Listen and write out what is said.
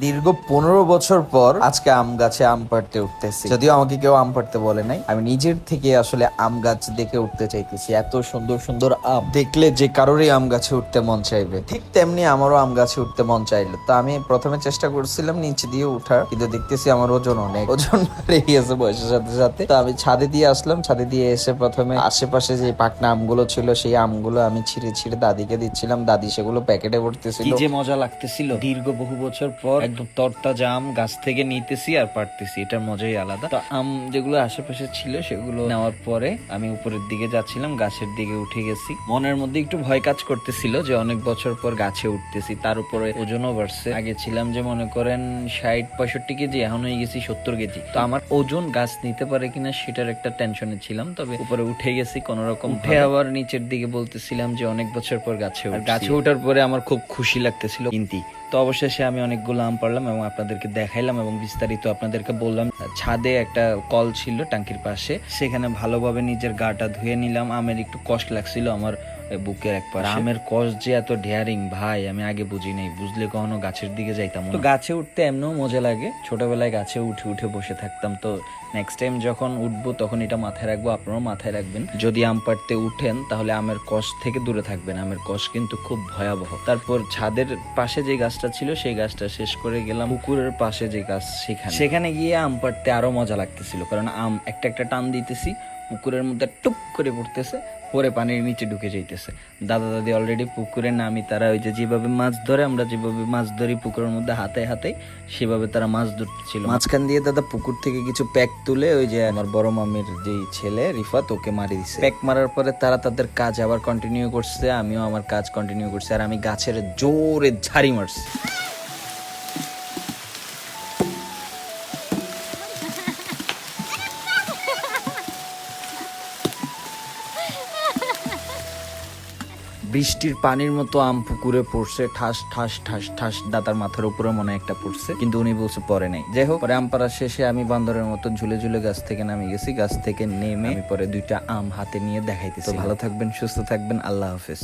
দীর্ঘ 15 বছর পর আজকে আম গাছে আম পাড়তে উঠতেছি। যদিও আমাকে কেউ আম পাড়তে বলে নাই, আমি নিজের থেকে আসলে আম গাছ দেখে উঠতে চাইতেছি। এত সুন্দর সুন্দর আম দেখলে যে কারোরই আম গাছে উঠতে মন চাইবে, ঠিক তেমনি আমারও আম গাছে উঠতে মন চাইলো। তো আমি প্রথমে চেষ্টা করছিলাম নিচে দিয়ে উঠার, কিন্তু দেখতেছি আমার ওজন বেড়ে গেছে বয়সের সাথে সাথে। তো আমি ছাদে দিয়ে আসলাম, ছাদে দিয়ে এসে প্রথমে আশেপাশে যে পাকনা আমগুলো ছিল সেই আমগুলো আমি ছিঁড়ে ছিঁড়ে দাদিকে দিচ্ছিলাম। দাদি সেগুলো প্যাকেটে ভরতেছিল। কি যে মজা লাগতেছিল, দীর্ঘ বহু বছর পর একদম তরতাজা আম গাছ থেকে নিতেছি আর পারতেছি, এটার মজাই আলাদা। তো আম যেগুলো আশেপাশে ছিল সেগুলো নেওয়ার পরে আমি উপরের দিকে যাচ্ছিলাম, গাছের দিকে উঠে গেছি। মনের মধ্যে একটু ভয় কাজ করতেছিল যে অনেক বছর পর গাছে উঠতেছি, তার উপরে ওজনও বাড়ছে। আগে ছিলাম যে মনে করেন 60-65 কেজি, এখন হয়ে গেছি 70 কেজি। তো আমার ওজন গাছ নিতে পারে কিনা সেটার একটা টেনশনে ছিলাম, তবে উপরে উঠে গেছি কোন রকম। উঠে আবার নিচের দিকে বলতেছিলাম যে অনেক বছর পর গাছে ওঠার পরে আমার খুব খুশি লাগতেছিল। কিন্তু তো অবশেষে আমি অনেকগুলো আম পারলাম এবং আপনাদেরকে দেখাইলাম এবং বিস্তারিত আপনাদেরকে বললাম। ছাদে একটা কল ছিল টাঙ্কির পাশে, সেখানে ভালোভাবে নিজের গাটা ধুয়ে নিলাম। আমের একটু কষ্ট লাগছিল আমার বুকের এক পাশে। আমের কষ যে এত ডেয়ারিং ভাই, আমি আগে বুঝি নাই, বুঝলে কখনো গাছের দিকে যাইতাম না। তো গাছে উঠতে এমনিও মজা লাগে, ছোটবেলায় গাছে উঠে উঠে বসে থাকতাম। তো নেক্সট টাইম যখন উঠবো তখন এটা মাথায় রাখবো, আপনারাও মাথায় রাখবেন। যদি আম পাড়তে উঠেন তাহলে আমের কষ থেকে দূরে থাকবেন, আমের কষ কিন্তু খুব ভয়াবহ। তারপর ছাদের পাশে যে গাছটা ছিল সেই গাছটা শেষ করে গেলাম পুকুরের পাশে যে গাছ, সেখানে গিয়ে আম পাড়তে আরো মজা লাগতেছিল, কারণ আম একটা একটা টান দিতেছি, পুকুরের মধ্যে টুপ করে পড়তেছে, পরে পানির নিচে ঢুকে যাইতেছে। দাদা দাদি অলরেডি পুকুরে নামি, তারা ওই যে যেভাবে মাছ ধরে, আমরা যেভাবে মাছ ধরি পুকুরের মধ্যে হাতে হাতে, সেভাবে তারা মাছ ধরতেছিল। মাঝখান দিয়ে দাদা পুকুর থেকে কিছু প্যাক তুলে ওই যে আমার বড় মামির যেই ছেলে রিফাত, ওকে মারি দিছে। প্যাক মারার পরে তারা তাদের কাজ আবার কন্টিনিউ করছে, আমিও আমার কাজ কন্টিনিউ করছি, আর আমি গাছের জোরে ঝাড়ি মারছি। বৃষ্টির পানির মতো আম পুকুরে পড়ছে, ঠাস ঠাস ঠাস ঠাস। দাদার মাথার উপরে মনে একটা পড়ছে, কিন্তু উনি বলছে পরে নাই। যাই হোক, পরে আম পাড়া শেষে আমি বান্দরের মতো ঝুলে ঝুলে গাছ থেকে নামে গেছি। গাছ থেকে নেমে আমি পরে 2টা আম হাতে নিয়ে দেখাইতেছি। ভালো থাকবেন, সুস্থ থাকবেন, আল্লাহ হাফেজ।